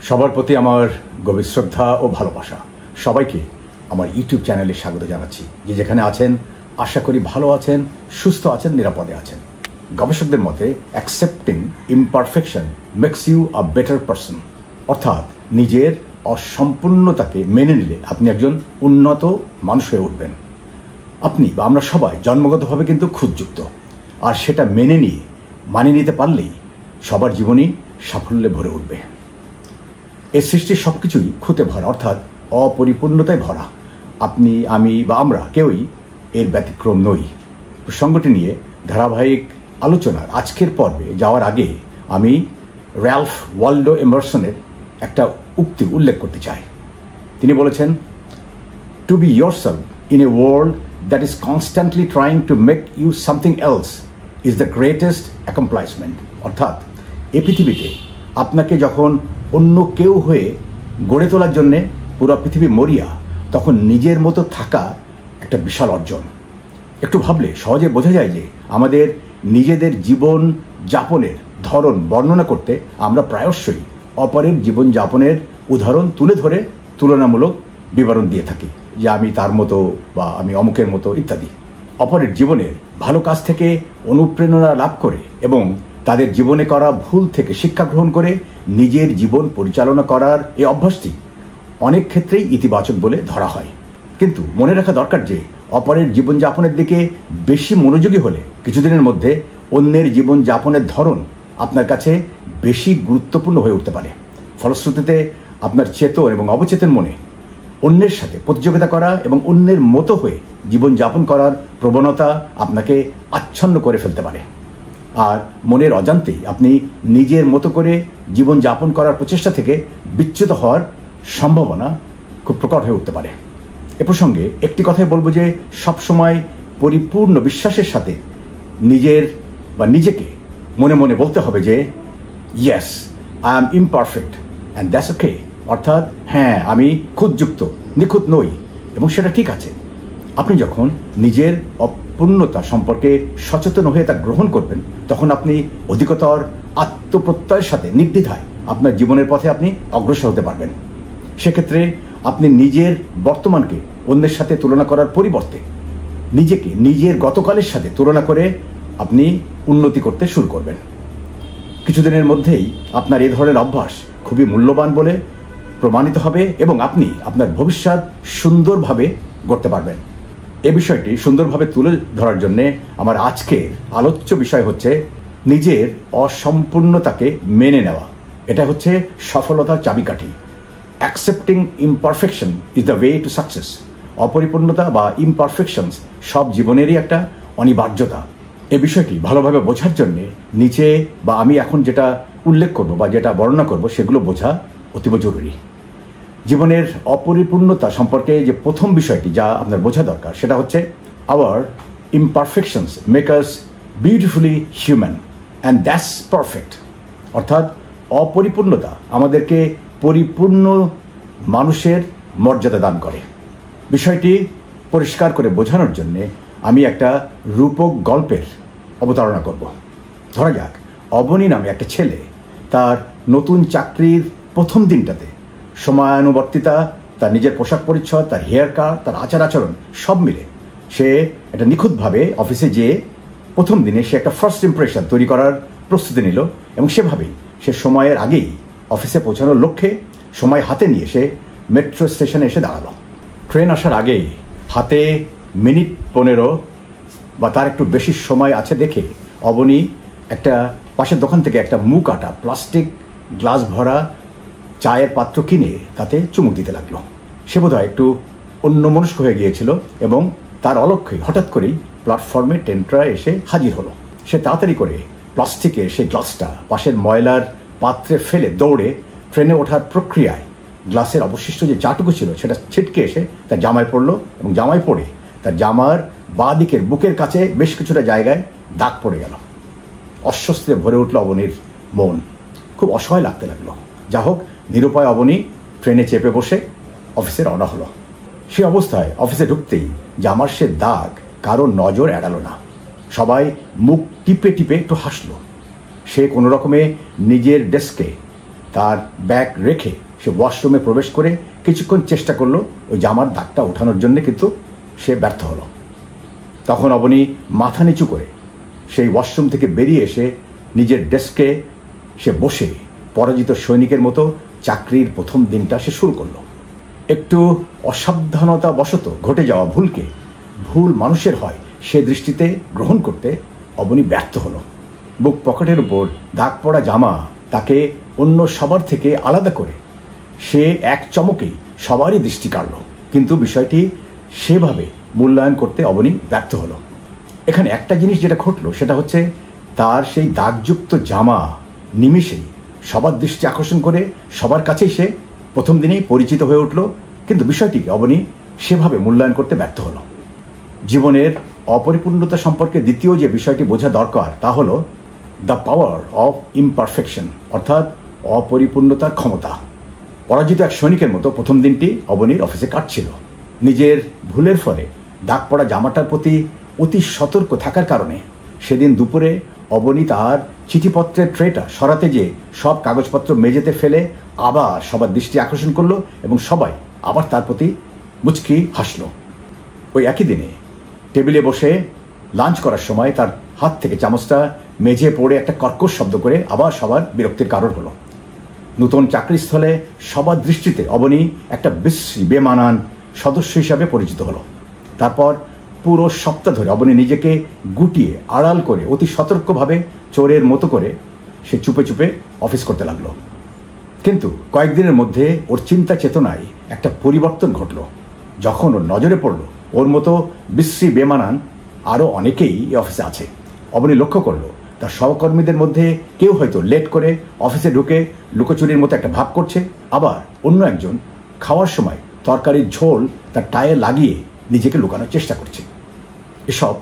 সবার প্রতি আমার গভীর শ্রদ্ধা ও ভালোবাসা। সবাইকে আমার ইউটিউব চ্যানেলে স্বাগত জানাচ্ছি। যে যেখানে আছেন আশা করি ভালো আছেন, সুস্থ আছেন, নিরাপদে আছেন। গবেষকদের মতে accepting imperfection makes you a better person, অর্থাৎ নিজের অসম্পূর্ণতাকে মেনে নিলে আপনি একজন উন্নত মানুষ হয়ে উঠবেন। আপনি বা আমরা সবাই জন্মগতভাবে কিন্তু খুঁতযুক্ত, আর সেটা মেনে নিয়ে মানিয়ে নিতে পারলেই সবার জীবনই সাফল্যে ভরে উঠবে। এই সৃষ্টির সব কিছুই খুঁতে ভরা, অর্থাৎ অপরিপূর্ণতায় ভরা। আপনি, আমি বা আমরা কেউই এর ব্যতিক্রম নই। প্রসঙ্গটি নিয়ে ধারাবাহিক আলোচনার আজকের পর্বে যাওয়ার আগে আমি র্যালফ ওয়ালডো এমারসনের একটা উক্তি উল্লেখ করতে চাই। তিনি বলেছেন, to be yourself in a world that is constantly trying to make you something else is the greatest accomplishment। অর্থাৎ এই পৃথিবীতে আপনাকে যখন অন্য কেউ হয়ে গড়ে তোলার জন্যে পুরো পৃথিবী মরিয়া, তখন নিজের মতো থাকা একটা বিশাল অর্জন। একটু ভাবলে সহজে বোঝা যায় যে আমাদের নিজেদের জীবন যাপনের ধরন বর্ণনা করতে আমরা প্রায়শই অপরের জীবন যাপনের উদাহরণ তুলে ধরে তুলনামূলক বিবরণ দিয়ে থাকি, যে আমি তার মতো বা আমি অমুকের মতো ইত্যাদি। অপরের জীবনের ভালো কাজ থেকে অনুপ্রেরণা লাভ করে এবং তাদের জীবনে করা ভুল থেকে শিক্ষা গ্রহণ করে নিজের জীবন পরিচালনা করার এই অভ্যাসটি অনেক ক্ষেত্রেই ইতিবাচক বলে ধরা হয়। কিন্তু মনে রাখা দরকার যে অপরের জীবনযাপনের দিকে বেশি মনোযোগী হলে কিছুদিনের মধ্যে অন্যের জীবনযাপনের ধরন আপনার কাছে বেশি গুরুত্বপূর্ণ হয়ে উঠতে পারে। ফলশ্রুতিতে আপনার চেতন এবং অবচেতন মনে অন্যের সাথে প্রতিযোগিতা করা এবং অন্যের মতো হয়ে জীবনযাপন করার প্রবণতা আপনাকে আচ্ছন্ন করে ফেলতে পারে। আর মনের অজান্তেই আপনি নিজের মতো করে জীবনযাপন করার প্রচেষ্টা থেকে বিচ্যুত হওয়ার সম্ভাবনা খুব প্রকট হয়ে উঠতে পারে। এ প্রসঙ্গে একটি কথাই বলবো যে সবসময় পরিপূর্ণ বিশ্বাসের সাথে নিজের বা নিজেকে মনে মনে বলতে হবে যে yes, I am imperfect and that's okay. অর্থাৎ হ্যাঁ, আমি খুঁতযুক্ত, নিখুঁত নই, এবং সেটা ঠিক আছে। আপনি যখন নিজের অপূর্ণতা সম্পর্কে সচেতন হয়ে তা গ্রহণ করবেন, তখন আপনি অধিকতর আত্মপ্রত্যয়ের সাথে নির্দ্বিধায় আপনার জীবনের পথে আপনি অগ্রসর হতে পারবেন। সেক্ষেত্রে আপনি নিজের বর্তমানকে অন্যের সাথে তুলনা করার পরিবর্তে নিজেকে নিজের গতকালের সাথে তুলনা করে আপনি উন্নতি করতে শুরু করবেন। কিছুদিনের মধ্যেই আপনার এই ধরনের অভ্যাস খুবই মূল্যবান বলে প্রমাণিত হবে এবং আপনি আপনার ভবিষ্যৎ সুন্দরভাবে গড়তে পারবেন। এ বিষয়টি সুন্দরভাবে তুলে ধরার জন্যে আমার আজকের আলোচ্য বিষয় হচ্ছে নিজের অসম্পূর্ণতাকে মেনে নেওয়া। এটা হচ্ছে সফলতার চাবিকাঠি। Accepting imperfection is the way to success. অপরিপূর্ণতা বা ইমপারফেকশনস সব জীবনেরই একটা অনিবার্যতা। এ বিষয়টি ভালোভাবে বোঝার জন্যে নিচে বা আমি এখন যেটা উল্লেখ করব বা যেটা বর্ণনা করব সেগুলো বোঝা অতীব জরুরি। জীবনের অপরিপূর্ণতা সম্পর্কে যে প্রথম বিষয়টি যা আপনার বোঝা দরকার সেটা হচ্ছে our imperfections make us beautifully human and that's perfect. অর্থাৎ অপরিপূর্ণতা আমাদেরকে পরিপূর্ণ মানুষের মর্যাদা দান করে। বিষয়টি পরিষ্কার করে বোঝানোর জন্যে আমি একটা রূপক গল্পের অবতারণা করব। ধরা যাক, অবনী নামে একটা ছেলে তার নতুন চাকরির প্রথম দিনটাতে সময়ানুবর্তিতা, তার নিজের পোশাক পরিচ্ছদ, তার হেয়ার কাট, তার আচার আচরণ সব মিলে সে একটা নিখুঁতভাবে অফিসে যেয়ে প্রথম দিনে সে একটা ফার্স্ট ইমপ্রেশন তৈরি করার প্রস্তুতি নিল এবং সেভাবেই সে সময়ের আগেই অফিসে পৌঁছানোর লক্ষ্যে সময় হাতে নিয়ে সে মেট্রো স্টেশনে এসে দাঁড়ালো। ট্রেন আসার আগেই হাতে মিনিট 15 বা তার একটু বেশি সময় আছে দেখে অবনী একটা পাশের দোকান থেকে একটা মুখ কাটা প্লাস্টিক গ্লাস ভরা চায়ের পাত্র কিনে তাতে চুমুক দিতে লাগলো। সে বোধহয় একটু অন্যমনস্ক হয়ে গিয়েছিল এবং তার অলক্ষ্যে হঠাৎ করেই প্ল্যাটফর্মে ট্রেনটা এসে হাজির হলো। সে তাড়াতাড়ি করে প্লাস্টিকের সেই গ্লাসটা পাশের ময়লার পাত্রে ফেলে দৌড়ে ট্রেনে ওঠার প্রক্রিয়ায় গ্লাসের অবশিষ্ট যে চাটুকু ছিল সেটা ছিটকে এসে তার জামায় পড়লো এবং জামায় পড়ে তার জামার বাঁ দিকের বুকের কাছে বেশ কিছুটা জায়গায় দাগ পড়ে গেল। অস্বস্তিতে ভরে উঠল অবনীর মন, খুব অসহায় লাগতে লাগলো। যা হোক, নিরুপায় অবনী ট্রেনে চেপে বসে অফিসে রওনা হলো। সে অবস্থায় অফিসে ঢুকতেই জামার সে দাগ কারো নজর এড়ালো না। সবাই মুখ টিপে টিপে একটু হাসলো। সে কোনো রকমে নিজের ডেস্কে তার ব্যাগ রেখে সে ওয়াশরুমে প্রবেশ করে কিছুক্ষণ চেষ্টা করলো ওই জামার দাগটা ওঠানোর জন্য, কিন্তু সে ব্যর্থ হলো। তখন অবনী মাথা নিচু করে সেই ওয়াশরুম থেকে বেরিয়ে এসে নিজের ডেস্কে সে বসে পরাজিত সৈনিকের মতো চাকরির প্রথম দিনটা সে শুরু করলো। একটু অসাবধানতা বশত ঘটে যাওয়া ভুলকে ভুল মানুষের হয় সে দৃষ্টিতে গ্রহণ করতে অবনী ব্যর্থ হলো। বুক পকেটের উপর দাগ পড়া জামা তাকে অন্য সবার থেকে আলাদা করে সে এক চমকেই সবারই দৃষ্টি কাড়ল, কিন্তু বিষয়টি সেভাবে মূল্যায়ন করতে অবনী ব্যর্থ হলো। এখানে একটা জিনিস যেটা ঘটল সেটা হচ্ছে তার সেই দাগযুক্ত জামা নিমিষেই সবার দৃষ্টি আকর্ষণ করে সবার কাছেই সে প্রথম দিনেই পরিচিত হয়ে উঠল, কিন্তু বিষয়টিকে অবনী সেভাবে মূল্যায়ন করতে ব্যর্থ হলো। জীবনের অপরিপূর্ণতা সম্পর্কে দ্বিতীয় যে বিষয়টি বোঝা দরকার তা হলো দ্য পাওয়ার অফ ইমপারফেকশন, অর্থাৎ অপরিপূর্ণতার ক্ষমতা। পরাজিত এক সৈনিকের মতো প্রথম দিনটি অবনীর অফিসে কাটছিল। নিজের ভুলের ফলে দাগ পড়া জামাটার প্রতি অতি সতর্ক থাকার কারণে সেদিন দুপুরে অবনী তার চিঠিপত্রের ট্রেটা সরাতে যেয়ে সব কাগজপত্র মেঝেতে ফেলে আবার সবার দৃষ্টি আকর্ষণ করলো এবং সবাই আবার তার প্রতি মুচকি হাসল। ওই একই দিনে টেবিলে বসে লাঞ্চ করার সময় তার হাত থেকে চামচটা মেঝে পড়ে একটা কর্কশ শব্দ করে আবার সবার বিরক্তির কারণ হলো। নতুন চাকরিস্থলে সবার দৃষ্টিতে অবনী একটা বিশ্রী বেমানান সদস্য হিসাবে পরিচিত হলো। তারপর পুরো সপ্তাহ ধরে অবনী নিজেকে গুটিয়ে আড়াল করে অতি সতর্কভাবে চোরের মতো করে সে চুপে চুপে অফিস করতে লাগলো। কিন্তু কয়েকদিনের মধ্যে ওর চিন্তা চেতনায় একটা পরিবর্তন ঘটল। যখন ওর নজরে পড়ল ওর মতো বিশ্রী বেমানান আরও অনেকেই এই অফিসে আছে। অবনী লক্ষ্য করলো তার সহকর্মীদের মধ্যে কেউ হয়তো লেট করে অফিসে ঢুকে লুকোচুরির মতো একটা ভাব করছে, আবার অন্য একজন খাওয়ার সময় তরকারির ঝোল তার টায়ে লাগিয়ে নিজেকে লুকানোর চেষ্টা করছে। এসব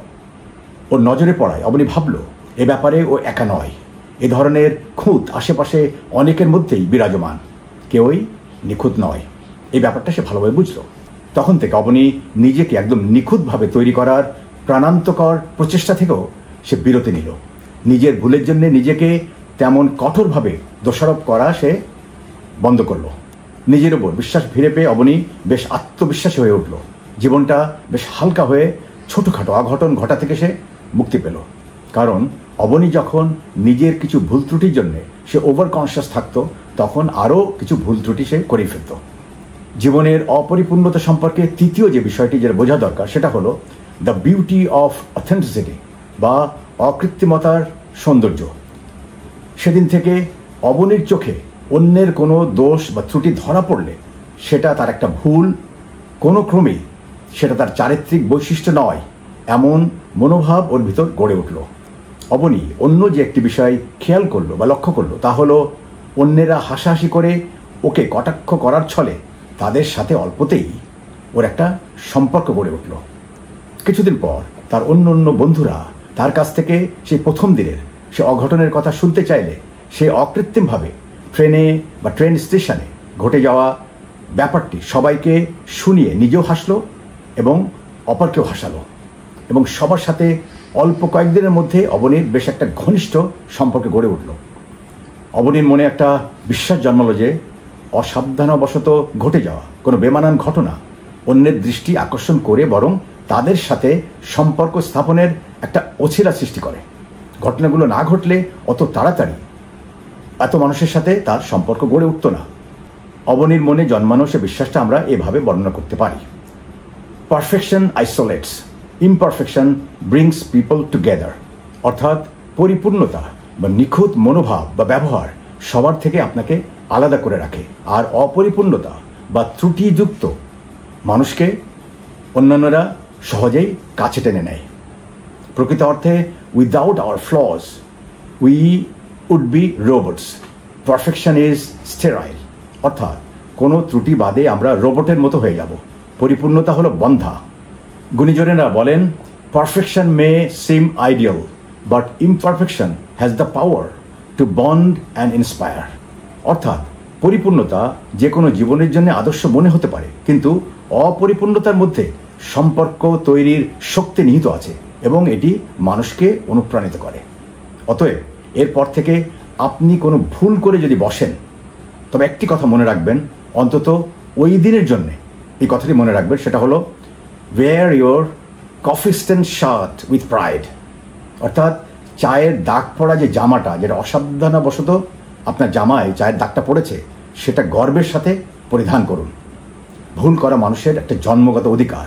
ওর নজরে পড়ায় অবনী ভাবল এ ব্যাপারে ও একা নয়, এ ধরনের খুঁত আশেপাশে অনেকের মধ্যেই বিরাজমান, কেউই নিখুঁত নয়। এই ব্যাপারটা সে ভালোভাবে বুঝল। তখন থেকে অবনী নিজেকে একদম নিখুঁতভাবে তৈরি করার প্রাণান্তকর প্রচেষ্টা থেকেও সে বিরতি নিল। নিজের ভুলের জন্য নিজেকে তেমন কঠোরভাবে দোষারোপ করা সে বন্ধ করল। নিজের ওপর বিশ্বাস ফিরে পেয়ে অবনী বেশ আত্মবিশ্বাসী হয়ে উঠল। জীবনটা বেশ হালকা হয়ে ছোটোখাটো অঘটন ঘটা থেকে সে মুক্তি পেল। কারণ অবনী যখন নিজের কিছু ভুল ত্রুটির জন্য সে ওভার কনসিয়াস থাকতো তখন আরও কিছু ভুল ত্রুটি সে করে ফেলত। জীবনের অপরিপূর্ণতা সম্পর্কে তৃতীয় যে বিষয়টি যেটা বোঝা দরকার সেটা হলো দ্য বিউটি অফ অথেন্টিসিটি বা অকৃত্রিমতার সৌন্দর্য। সেদিন থেকে অবনীর চোখে অন্যের কোনো দোষ বা ত্রুটি ধরা পড়লে সেটা তার একটা ভুল, কোনো ক্রমেই সেটা তার চারিত্রিক বৈশিষ্ট্য নয়, এমন মনোভাব ওর ভিতর গড়ে উঠল। অবনী অন্য যে একটি বিষয় খেয়াল করলো বা লক্ষ্য করলো তা হলো অন্যেরা হাসাহাসি করে ওকে কটাক্ষ করার ছলে তাদের সাথে অল্পতেই ওর একটা সম্পর্ক গড়ে উঠল। কিছুদিন পর তার অন্য অন্য বন্ধুরা তার কাছ থেকে সেই প্রথম দিনের সে অঘটনের কথা শুনতে চাইলে সে অকৃত্রিমভাবে ট্রেনে বা ট্রেন স্টেশনে ঘটে যাওয়া ব্যাপারটি সবাইকে শুনিয়ে নিজেও হাসলো এবং অপরকেও হাসালো, এবং সবার সাথে অল্প কয়েকদিনের মধ্যে অবনীর বেশ একটা ঘনিষ্ঠ সম্পর্ক গড়ে উঠল। অবনীর মনে একটা বিশ্বাস জন্মালো যে অসাবধানবশত ঘটে যাওয়া কোনো বেমানান ঘটনা অন্যের দৃষ্টি আকর্ষণ করে বরং তাদের সাথে সম্পর্ক স্থাপনের একটা অছিলা সৃষ্টি করে। ঘটনাগুলো না ঘটলে অত তাড়াতাড়ি এত মানুষের সাথে তার সম্পর্ক গড়ে উঠত না। অবনীর মনে জন্মানো সে বিশ্বাসটা আমরা এভাবে বর্ণনা করতে পারি: perfection isolates, imperfection brings people together. অর্থাৎ পরিপূর্ণতা বা নিখুঁত মনোভাব বা ব্যবহার সবার থেকে আপনাকে আলাদা করে রাখে, আর অপরিপূর্ণতা বা ত্রুটিযুক্ত মানুষকে অন্যান্যরা সহজেই কাছে টেনে নেয়। প্রকৃত অর্থে without our flaws we would be robots, perfection is sterile. অর্থাৎ কোনো ত্রুটি বাদে আমরা রোবটের মতো হয়ে যাব। পরিপূর্ণতা হলো বন্ধা। গুণীজনেরা বলেন perfection may seem ideal but imperfection has the power to bond and inspire. অর্থাৎ পরিপূর্ণতা যে কোনো জীবনের জন্য আদর্শ মনে হতে পারে, কিন্তু অপরিপূর্ণতার মধ্যে সম্পর্ক তৈরির শক্তি নিহিত আছে এবং এটি মানুষকে অনুপ্রাণিত করে। অতএব এরপর থেকে আপনি কোনো ভুল করে যদি বসেন তবে একটি কথা মনে রাখবেন, অন্তত ওই দিনের জন্যে এই কথাটি মনে রাখবেন, সেটা হলো wear your coffee stain shirt with pride। অর্থাৎ চায়ের দাগ পড়া যে জামাটা, যেটা অসাবধানবশত আপনার জামায় চায়ের দাগটা পড়েছে, সেটা গর্বের সাথে পরিধান করুন। ভুল করা মানুষের একটা জন্মগত অধিকার।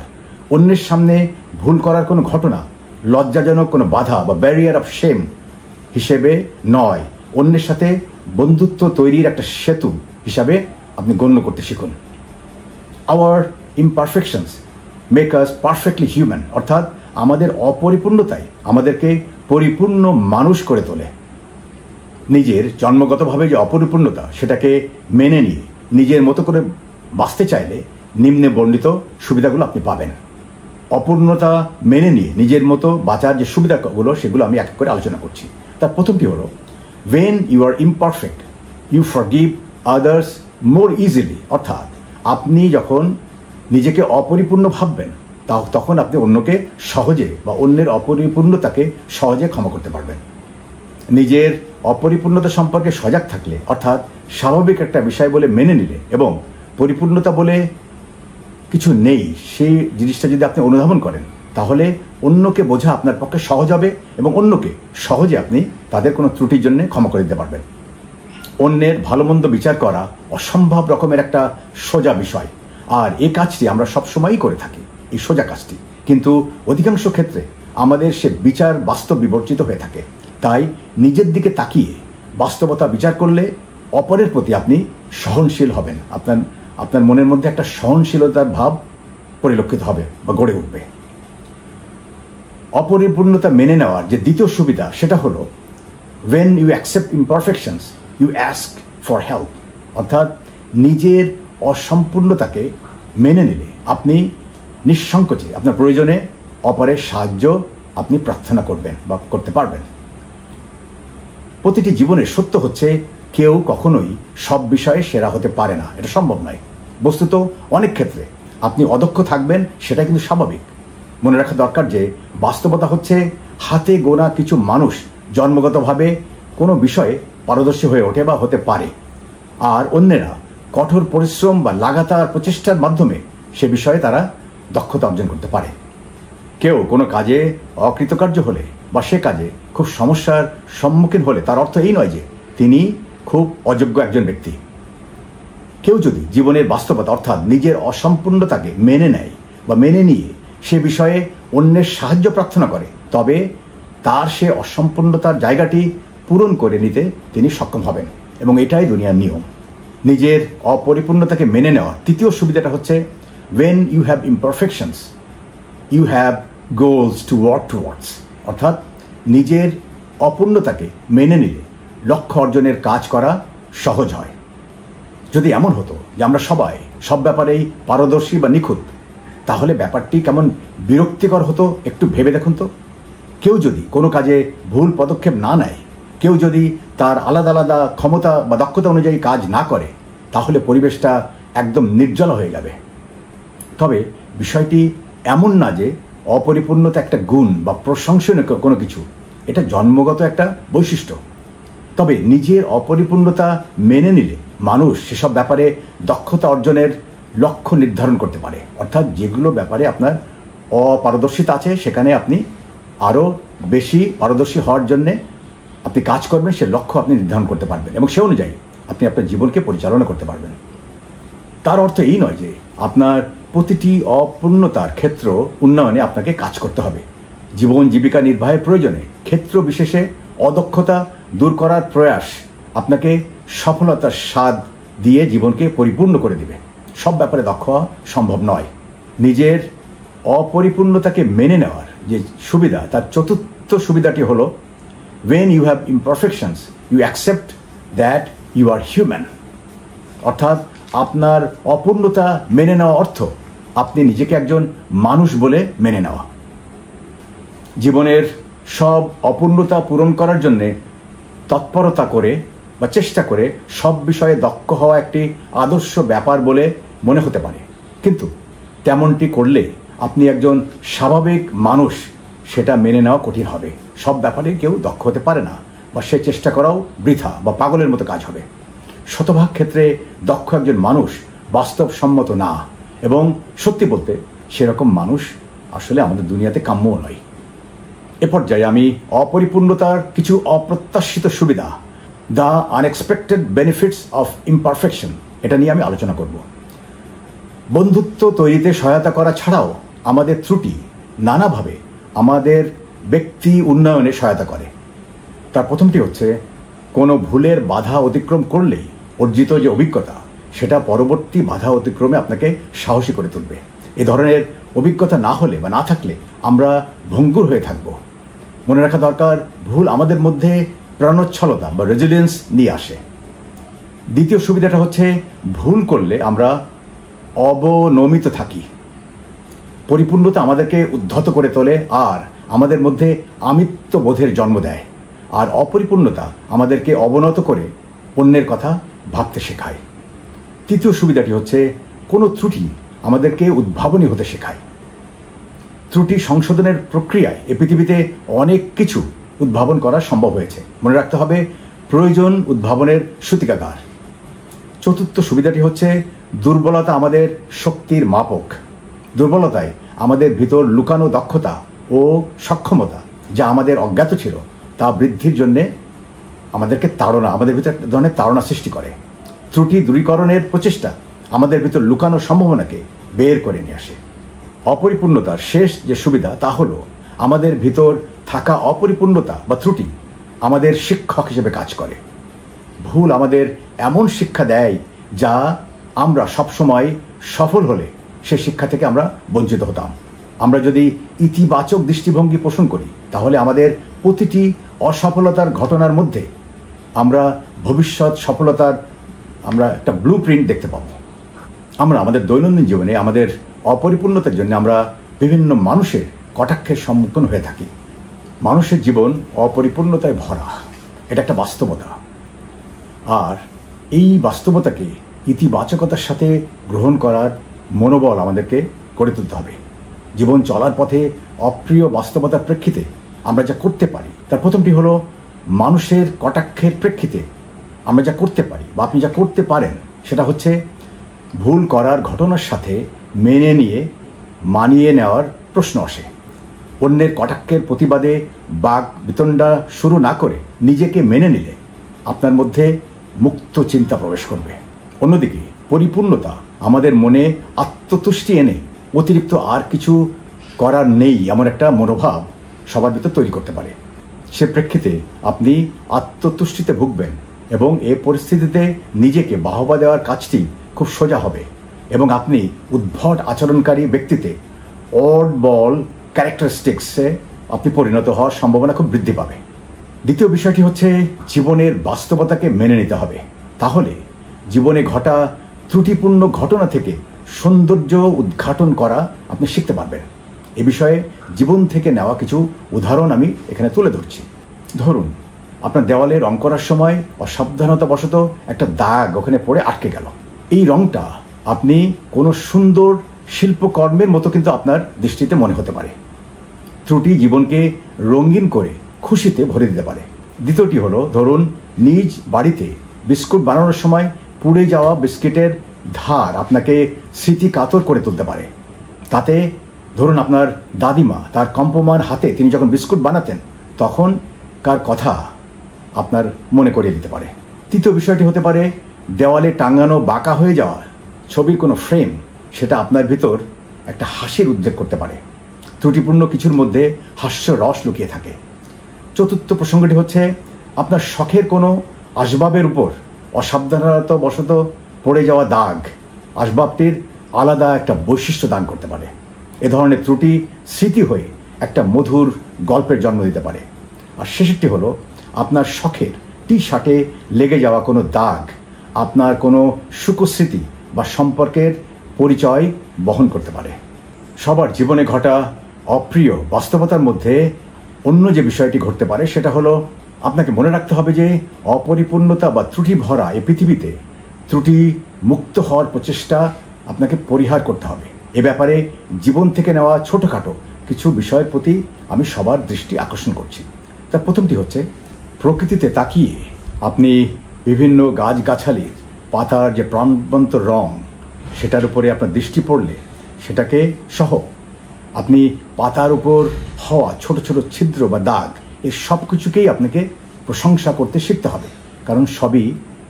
অন্যের সামনে ভুল করার কোনো ঘটনা লজ্জাজনক কোনো বাধা বা ব্যারিয়ার অফ শেম হিসেবে নয়, অন্যের সাথে বন্ধুত্ব তৈরির একটা সেতু হিসাবে আপনি গণ্য করতে শিখুন। Our imperfections make us perfectly human. অর্থাৎ আমাদের অপরিপূর্ণতাই আমাদেরকে পরিপূর্ণ মানুষ করে তোলে। নিজের জন্মগতভাবে যে অপরিপূর্ণতা, সেটাকে মেনে নিয়ে নিজের মতো করে বাঁচতে চাইলে নিম্নে বর্ণিত সুবিধাগুলো আপনি পাবেন। অপূর্ণতা মেনে নিয়ে নিজের মতো বাঁচার যে সুবিধাগুলো, সেগুলো আমি এক এক করে আলোচনা করছি। তার প্রথমটি হলো, when you are imperfect you forgive others more easily। অর্থাৎ আপনি যখন নিজেকে অপরিপূর্ণ ভাববেন, তখন আপনি অন্যকে সহজে বা অন্যের অপরিপূর্ণতাকে সহজে ক্ষমা করতে পারবেন। নিজের অপরিপূর্ণতা সম্পর্কে সজাগ থাকলে, অর্থাৎ স্বাভাবিক একটা বিষয় বলে মেনে নিলে এবং পরিপূর্ণতা বলে কিছু নেই সেই জিনিসটা যদি আপনি অনুধাবন করেন, তাহলে অন্যকে বোঝা আপনার পক্ষে সহজ হবে এবং অন্যকে সহজে আপনি তাদের কোনো ত্রুটির জন্য ক্ষমা করে দিতে পারবেন। অন্যের ভালো মন্দ বিচার করা অসম্ভব রকমের একটা সোজা বিষয়, আর এই কাজটি আমরা সবসময়ই করে থাকি, এই সোজা কাজটি, কিন্তু অধিকাংশ ক্ষেত্রে আমাদের সে বিচার বাস্তব বিবর্জিত হয়ে থাকে। তাই নিজের দিকে তাকিয়ে বাস্তবতা বিচার করলে অপরের প্রতি আপনি সহনশীল হবেন। আপনার মনের মধ্যে একটা সহনশীলতার ভাব পরিলক্ষিত হবে বা গড়ে উঠবে। অপরিপূর্ণতা মেনে নেওয়ার যে দ্বিতীয় সুবিধা, সেটা হলো when you accept imperfections you ask for help। অর্থাৎ নিজের অসম্পূর্ণতাকে মেনে নিলে আপনি নিঃসংকোচে আপনার প্রয়োজনে অপরের সাহায্য আপনি প্রার্থনা করবেন বা করতে পারবেন। প্রতিটি জীবনের সত্য হচ্ছে, কেউ কখনোই সব বিষয়ে সেরা হতে পারে না, এটা সম্ভব নয়। বস্তুত অনেক ক্ষেত্রে আপনি অদক্ষ থাকবেন, সেটা কিন্তু স্বাভাবিক। মনে রাখা দরকার যে বাস্তবতা হচ্ছে, হাতে গোনা কিছু মানুষ জন্মগতভাবে কোনো বিষয়ে পারদর্শী হয়ে ওঠে বা হতে পারে, আর অন্যেরা কঠোর পরিশ্রম বা লাগাতার প্রচেষ্টার মাধ্যমে সে বিষয়ে তারা দক্ষতা অর্জন করতে পারে। কেউ কোনো কাজে অকৃতকার্য হলে বা সে কাজে খুব সমস্যার সম্মুখীন হলে তার অর্থ এই নয় যে তিনি খুব অযোগ্য একজন ব্যক্তি। কেউ যদি জীবনের বাস্তবতা অর্থাৎ নিজের অসম্পূর্ণতাকে মেনে নেয় বা মেনে নিয়ে সে বিষয়ে অন্যের সাহায্য প্রার্থনা করে, তবে তার সে অসম্পূর্ণতার জায়গাটি পূরণ করে নিতে তিনি সক্ষম হবেন, এবং এটাই দুনিয়ার নিয়ম। নিজের অপরিপূর্ণতাকে মেনে নেওয়ার তৃতীয় সুবিধাটা হচ্ছে, when you have imperfections you have goals to work towards। অর্থাৎ নিজের অপূর্ণতাকে মেনে নিলে লক্ষ্য অর্জনের কাজ করা সহজ হয়। যদি এমন হতো যে আমরা সবাই সব ব্যাপারেই পারদর্শী বা নিখুঁত, তাহলে ব্যাপারটি কেমন বিরক্তিকর হতো একটু ভেবে দেখুন তো। কেউ যদি কোনো কাজে ভুল পদক্ষেপ না নেয়, কেউ যদি তার আলাদা আলাদা ক্ষমতা বা দক্ষতা অনুযায়ী কাজ না করে, তাহলে পরিবেশটা একদম নির্জল হয়ে যাবে। তবে বিষয়টি এমন না যে অপরিপূর্ণতা একটা গুণ বা প্রশংসনীয় কোনো কিছু, এটা জন্মগত একটা বৈশিষ্ট্য। তবে নিজের অপরিপূর্ণতা মেনে নিলে মানুষ সেসব ব্যাপারে দক্ষতা অর্জনের লক্ষ্য নির্ধারণ করতে পারে। অর্থাৎ যেগুলো ব্যাপারে আপনার অপারদর্শিতা আছে, সেখানে আপনি আরও বেশি পারদর্শী হওয়ার জন্যে আপনি কাজ করবেন, সে লক্ষ্য আপনি নির্ধারণ করতে পারবেন এবং সে অনুযায়ী আপনি আপনার জীবনকে পরিচালনা করতে পারবেন। তার অর্থ এই নয় যে আপনার প্রতিটি অপূর্ণতার ক্ষেত্র উন্নয়নে আপনাকে কাজ করতে হবে। জীবন জীবিকা নির্বাহের প্রয়োজনে ক্ষেত্র বিশেষে অদক্ষতা দূর করার প্রয়াস আপনাকে সফলতার স্বাদ দিয়ে জীবনকে পরিপূর্ণ করে দিবে। সব ব্যাপারে দক্ষ হওয়া সম্ভব নয়। নিজের অপরিপূর্ণতাকে মেনে নেওয়ার যে সুবিধা, তার চতুর্থ সুবিধাটি হলো, when you have imperfections you accept that you are human। অর্থাৎ আপনার অপূর্ণতা মেনে নেওয়া অর্থ আপনি নিজেকে একজন মানুষ বলে মেনে নেওয়া। জীবনের সব অপূর্ণতা পূরণ করার জন্যে তৎপরতা করে বা চেষ্টা করে সব বিষয়ে দক্ষ হওয়া একটি আদর্শ ব্যাপার বলে মনে হতে পারে, কিন্তু তেমনটি করলে আপনি একজন স্বাভাবিক মানুষ সেটা মেনে নেওয়া কঠিন হবে। সব ব্যাপারে কেউ দক্ষ হতে পারে না, বা সে চেষ্টা করাও বৃথা বা পাগলের মতো কাজ হবে। শতভাগ ক্ষেত্রে দক্ষ একজন মানুষ বাস্তবসম্মত না, এবং সত্যি বলতে সেরকম মানুষ আসলে আমাদের দুনিয়াতে কাম্যও নয়। এ পর্যায়ে আমি অপরিপূর্ণতার কিছু অপ্রত্যাশিত সুবিধা, the unexpected benefits of imperfection, এটা নিয়ে আমি আলোচনা করব। বন্ধুত্ব তৈরিতে সহায়তা করা ছাড়াও আমাদের ত্রুটি নানাভাবে আমাদের ব্যক্তি উন্নয়নে সহায়তা করে। তার প্রথমটি হচ্ছে, কোনো ভুলের বাধা অতিক্রম করলেই অর্জিত যে অভিজ্ঞতা, সেটা পরবর্তী বাধা অতিক্রমে আপনাকে সাহসী করে তুলবে। এ ধরনের অভিজ্ঞতা না হলে বা না থাকলে আমরা ভঙ্গুর হয়ে থাকব। মনে রাখা দরকার, ভুল আমাদের মধ্যে প্রাণোচ্ছলতা বা রেজিলিয়েন্স নিয়ে আসে। দ্বিতীয় সুবিধাটা হচ্ছে, ভুল করলে আমরা অবনমিত থাকি। পরিপূর্ণতা আমাদেরকে উদ্ধত করে তোলে আর আমাদের মধ্যে আমিত্ববোধের জন্ম দেয়, আর অপরিপূর্ণতা আমাদেরকে অবনত করে অন্যের কথা ভাবতে শেখায়। তৃতীয় সুবিধাটি হচ্ছে, কোনো ত্রুটি আমাদেরকে উদ্ভাবনী হতে শেখায়। ত্রুটি সংশোধনের প্রক্রিয়ায় এ পৃথিবীতে অনেক কিছু উদ্ভাবন করা সম্ভব হয়েছে। মনে রাখতে হবে, প্রয়োজন উদ্ভাবনের সূতিকাগার। চতুর্থ সুবিধাটি হচ্ছে, দুর্বলতা আমাদের শক্তির মাপক। দুর্বলতায় আমাদের ভিতর লুকানো দক্ষতা ও সক্ষমতা, যা আমাদের অজ্ঞাত ছিল, তা বৃদ্ধির জন্যে আমাদের ভিতর এক ধরনের তাড়না সৃষ্টি করে। ত্রুটি দূরীকরণের প্রচেষ্টা আমাদের ভিতর লুকানো সম্ভাবনাকে বের করে নিয়ে আসে। অপরিপূর্ণতার শেষ যে সুবিধা, তা হলো আমাদের ভিতর থাকা অপরিপূর্ণতা বা ত্রুটি আমাদের শিক্ষক হিসেবে কাজ করে। ভুল আমাদের এমন শিক্ষা দেয় যা আমরা সবসময় সফল হলে সে শিক্ষা থেকে আমরা বঞ্চিত হতাম। আমরা যদি ইতিবাচক দৃষ্টিভঙ্গি পোষণ করি, তাহলে আমাদের প্রতিটি অসফলতার ঘটনার মধ্যে আমরা ভবিষ্যৎ সফলতার একটা ব্লু প্রিন্ট দেখতে পাব। আমরা আমাদের দৈনন্দিন জীবনে আমাদের অপরিপূর্ণতার জন্য আমরা বিভিন্ন মানুষের কটাক্ষের সম্মুখীন হয়ে থাকি। মানুষের জীবন অপরিপূর্ণতায় ভরা, এটা একটা বাস্তবতা। আর এই বাস্তবতাকে ইতিবাচকতার সাথে গ্রহণ করার মনোবল আমাদেরকে গড়ে তুলতে হবে। জীবন চলার পথে অপ্রিয় বাস্তবতার প্রেক্ষিতে আমরা যা করতে পারি, তার প্রথমটি হলো, মানুষের কটাক্ষের প্রেক্ষিতে আমরা যা করতে পারি বা আপনি যা করতে পারেন, সেটা হচ্ছে ভুল করার ঘটনার সাথে মানিয়ে নেওয়ার প্রশ্ন আসে। অন্যের কটাক্ষের প্রতিবাদে বাক বিতণ্ডা শুরু না করে নিজেকে মেনে নিলে আপনার মধ্যে মুক্ত চিন্তা প্রবেশ করবে। অন্যদিকে পরিপূর্ণতা আমাদের মনে আত্মতুষ্টি এনে অতিরিক্ত আর কিছু করার নেই এমন একটা মনোভাব সবার ভিতর তৈরি করতে পারে। সে প্রেক্ষিতে আপনি আত্মতুষ্টিতে ভুগবেন এবং এ পরিস্থিতিতে নিজেকে বাহবা দেওয়ার কাজটি খুব সোজা হবে এবং আপনি উদ্ভট আচরণকারী ব্যক্তিতে অড বল ক্যারেক্টারিস্টিক্সে আপনি পরিণত হওয়ার সম্ভাবনা খুব বৃদ্ধি পাবে। দ্বিতীয় বিষয়টি হচ্ছে, জীবনের বাস্তবতাকে মেনে নিতে হবে। তাহলে জীবনে ঘটা ত্রুটিপূর্ণ ঘটনা থেকে সৌন্দর্য উদ্ঘাটন করা আপনি শিখতে পারবেন। এ বিষয়ে জীবন থেকে নেওয়া কিছু উদাহরণ আমি এখানে তুলে ধরছি। ধরুন, আপনার দেওয়ালে রং করার সময় অসাবধানতাবশত একটা দাগ ওখানে পড়ে আটকে গেল। এই রংটা আপনি কোনো সুন্দর শিল্পকর্মের মতো কিন্তু আপনার দৃষ্টিতে মনে হতে পারে। ত্রুটি জীবনকে রঙিন করে খুশিতে ভরে দিতে পারে। দ্বিতীয়টি হলো, ধরুন নিজ বাড়িতে বিস্কুট বানানোর সময় পুড়ে যাওয়া বিস্কিটের ধার আপনাকে স্মৃতি কাতর করে তুলতে পারে। তাতে ধরুন আপনার দাদিমা তার কম্পমান হাতে তিনি যখন বিস্কুট বানাতেন তখনকার কথা আপনার মনে করিয়ে দিতে পারে। তৃতীয় বিষয়টি হতে পারে, দেওয়ালে টাঙানো বাঁকা হয়ে যাওয়া ছবির কোনো ফ্রেম, সেটা আপনার ভিতর একটা হাসির উদ্রেক করতে পারে। ত্রুটিপূর্ণ কিছুর মধ্যে হাস্য রস লুকিয়ে থাকে। চতুর্থ প্রসঙ্গটি হচ্ছে, আপনার শখের কোনো আসবাবের উপর অসাবধানতাবশত পড়ে যাওয়া দাগ আসবাবটির আলাদা একটা বৈশিষ্ট্য দান করতে পারে। এ ধরনের ত্রুটি স্মৃতি হয়ে একটা মধুর গল্পের জন্ম দিতে পারে। আর শেষেরটি হলো, আপনার শখের টি শার্টে লেগে যাওয়া কোনো দাগ আপনার কোনো সুখস্মৃতি বা সম্পর্কের পরিচয় বহন করতে পারে। সবার জীবনে ঘটা অপ্রিয় বাস্তবতার মধ্যে অন্য যে বিষয়টি ঘটতে পারে সেটা হলো, আপনাকে মনে রাখতে হবে যে অপরিপূর্ণতা বা ত্রুটি ভরা এই পৃথিবীতে ত্রুটি মুক্ত হওয়ার প্রচেষ্টা আপনাকে পরিহার করতে হবে। এ ব্যাপারে জীবন থেকে নেওয়া ছোটোখাটো কিছু বিষয়ের প্রতি আমি সবার দৃষ্টি আকর্ষণ করছি। তার প্রথমটি হচ্ছে, প্রকৃতিতে তাকিয়ে আপনি বিভিন্ন গাছগাছালির পাতার যে প্রাণবন্ত রং সেটার উপরে আপনার দৃষ্টি পড়লে সেটাকে সহ আপনি পাতার উপর হওয়া ছোট ছোট ছিদ্র বা দাগ এই সব কিছুকেই আপনাকে প্রশংসা করতে শিখতে হবে, কারণ সবই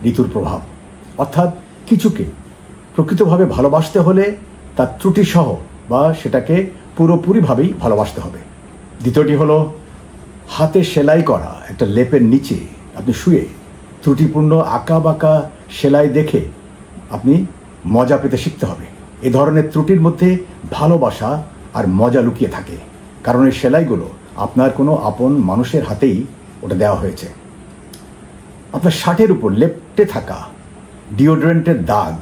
ঋতুর প্রভাব। অর্থাৎ কিছুকে প্রকৃতভাবে ভালোবাসতে হলে তার ত্রুটি সহ বা সেটাকে পুরোপুরিভাবেই ভালোবাসতে হবে। দ্বিতীয়টি হলো হাতে সেলাই করা একটা লেপের নিচে আপনি শুয়ে ত্রুটিপূর্ণ আঁকা বাঁকা সেলাই দেখে আপনি মজা পেতে শিখতে হবে। এ ধরনের ত্রুটির মধ্যে ভালোবাসা আর মজা লুকিয়ে থাকে, কারণ এই সেলাইগুলো আপনার কোনো আপন মানুষের হাতেই ওটা দেওয়া হয়েছে। আপনার শার্টের উপর লেপ্টে থাকা ডিওড্রেন্টের দাগ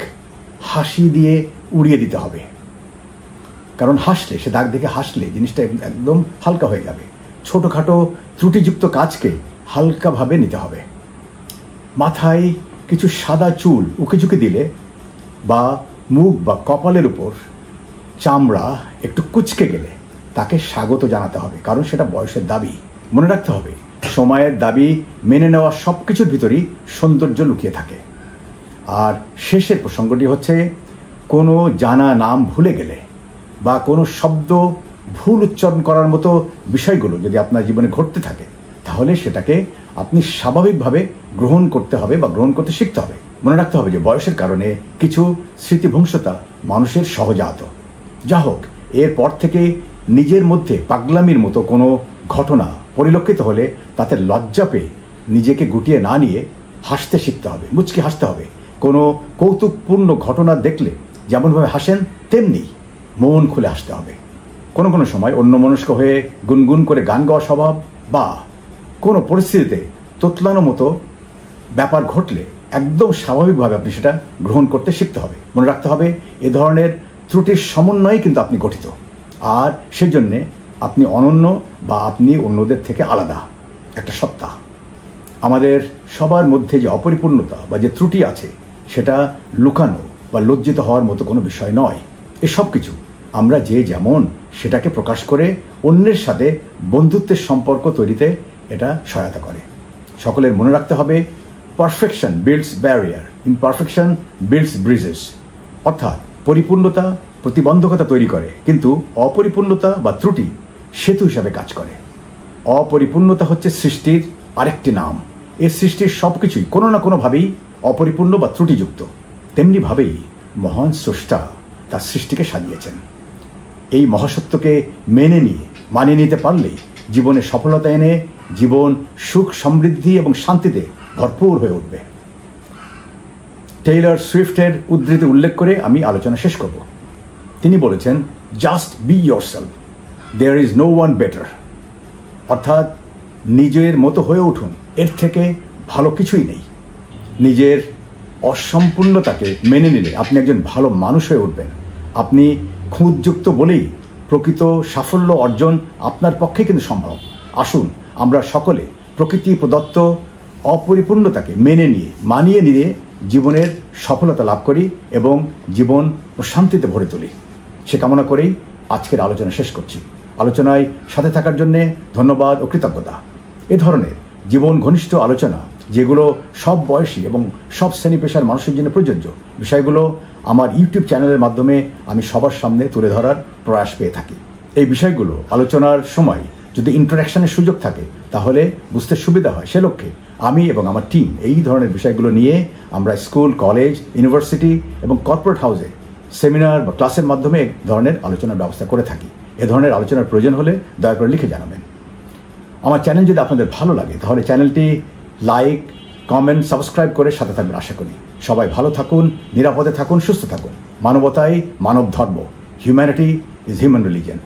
হাসি দিয়ে উড়িয়ে দিতে হবে, কারণ হাসলে সে দাগ দেখে হাসলে জিনিসটা একদম হালকা হয়ে যাবে। ছোটোখাটো ত্রুটিযুক্ত কাজকে হালকাভাবে নিতে হবে। মাথায় কিছু সাদা চুল উঁকিঝুঁকি দিলে বা মুখ বা কপালের উপর চামড়া একটু কুঁচকে গেলে তাকে স্বাগত জানাতে হবে, কারণ সেটা বয়সের দাবি। মনে রাখতে হবে সময়ের দাবি মেনে নেওয়া সব কিছুর ভিতরেই সৌন্দর্য লুকিয়ে থাকে। আর শেষের প্রসঙ্গটি হচ্ছে কোনো জানা নাম ভুলে গেলে বা কোনো শব্দ ভুল উচ্চারণ করার মতো বিষয়গুলো যদি আপনার জীবনে ঘটতে থাকে, তাহলে সেটাকে আপনি স্বাভাবিকভাবে গ্রহণ করতে হবে বা গ্রহণ করতে শিখতে হবে। মনে রাখতে হবে যে বয়সের কারণে কিছু স্মৃতিভ্রংশতা মানুষের সহজাত। যা হোক, এরপর থেকে নিজের মধ্যে পাগলামির মতো কোনো ঘটনা পরিলক্ষিত হলে তাতে লজ্জা পেয়ে নিজেকে গুটিয়ে না নিয়ে হাসতে শিখতে হবে, মুচকি হাসতে হবে। কোনো কৌতুকপূর্ণ ঘটনা দেখলে যেমনভাবে হাসেন তেমনি মন খুলে হাসতে হবে। কোনো কোনো সময় অন্যমনস্ক হয়ে গুনগুন করে গান গাওয়া স্বভাব বা কোনো পরিস্থিতিতে তোতলানো মতো ব্যাপার ঘটলে একদম স্বাভাবিকভাবে আপনি সেটা গ্রহণ করতে শিখতে হবে। মনে রাখতে হবে এ ধরনের ত্রুটির সমন্বয়ে কিন্তু আপনি গঠিত, আর সেজন্যে আপনি অনন্য বা আপনি অন্যদের থেকে আলাদা একটা সত্তা। আমাদের সবার মধ্যে যে অপরিপূর্ণতা বা যে ত্রুটি আছে সেটা লুকানো বা লজ্জিত হওয়ার মতো কোনো বিষয় নয়। এসব কিছু আমরা যে যেমন সেটাকে প্রকাশ করে অন্যের সাথে বন্ধুত্বের সম্পর্ক তৈরিতে এটা সহায়তা করে। সকলের মনে রাখতে হবে perfection builds barrier, imperfection builds Bridges. অর্থাৎ পরিপূর্ণতা প্রতিবন্ধকতা তৈরি করে, কিন্তু অপরিপূর্ণতা বা ত্রুটি সেতু হিসাবে কাজ করে। অপরিপূর্ণতা হচ্ছে সৃষ্টির আরেকটি নাম। এর সৃষ্টির সব কিছুই কোনো না কোনোভাবেই অপরিপূর্ণ বা ত্রুটিযুক্ত। তেমনিভাবেই মহান স্রষ্টা তার সৃষ্টিকে সাজিয়েছেন। এই মহাসত্যকে মেনে নিয়ে মানিয়ে নিতে পারলেই জীবনে সফলতা এনে জীবন সুখ সমৃদ্ধি এবং শান্তিতে ভরপুর হয়ে উঠবে। টেইলর সুইফটের উদ্ধৃতি উল্লেখ করে আমি আলোচনা শেষ করব। তিনি বলেছেন, just be yourself, there is no one better. অর্থাৎ নিজের মতো হয়ে উঠুন, এর থেকে ভালো কিছুই নেই। নিজের অসম্পূর্ণতাকে মেনে নিলে আপনি একজন ভালো মানুষ হয়ে উঠবেন। আপনি খুঁতযুক্ত বলেই প্রকৃত সাফল্য অর্জন আপনার পক্ষে কিন্তু সম্ভব। আসুন আমরা সকলে প্রকৃতি প্রদত্ত অপরিপূর্ণতাকে মেনে নিয়ে মানিয়ে নিয়ে জীবনের সফলতা লাভ করি এবং জীবন ও শান্তিতে ভরে তুলি। সে কামনা করেই আজকের আলোচনা শেষ করছি। আলোচনায় সাথে থাকার জন্যে ধন্যবাদ ও কৃতজ্ঞতা। এ ধরনের জীবন ঘনিষ্ঠ আলোচনা যেগুলো সব বয়সী এবং সব শ্রেণী পেশার মানুষের জন্য প্রযোজ্য, বিষয়গুলো আমার ইউটিউব চ্যানেলের মাধ্যমে আমি সবার সামনে তুলে ধরার প্রয়াস পেয়ে থাকি। এই বিষয়গুলো আলোচনার সময় যদি ইন্টারাকশনের সুযোগ থাকে তাহলে বুঝতে সুবিধা হয়। সে লক্ষ্যে আমি এবং আমার টিম এই ধরনের বিষয়গুলো নিয়ে আমরা স্কুল, কলেজ, ইউনিভার্সিটি এবং কর্পোরেট হাউসে সেমিনার বা ক্লাসের মাধ্যমে এক ধরনের আলোচনার ব্যবস্থা করে থাকি। এ ধরনের আলোচনার প্রয়োজন হলে দয়া করে লিখে জানাবেন। আমার চ্যানেল যদি আপনাদের ভালো লাগে তাহলে চ্যানেলটি লাইক, কমেন্ট, সাবস্ক্রাইব করে সাথে থাকবেন আশা করি। সবাই ভালো থাকুন, নিরাপদে থাকুন, সুস্থ থাকুন। মানবতাই মানব ধর্ম। Humanity is human religion.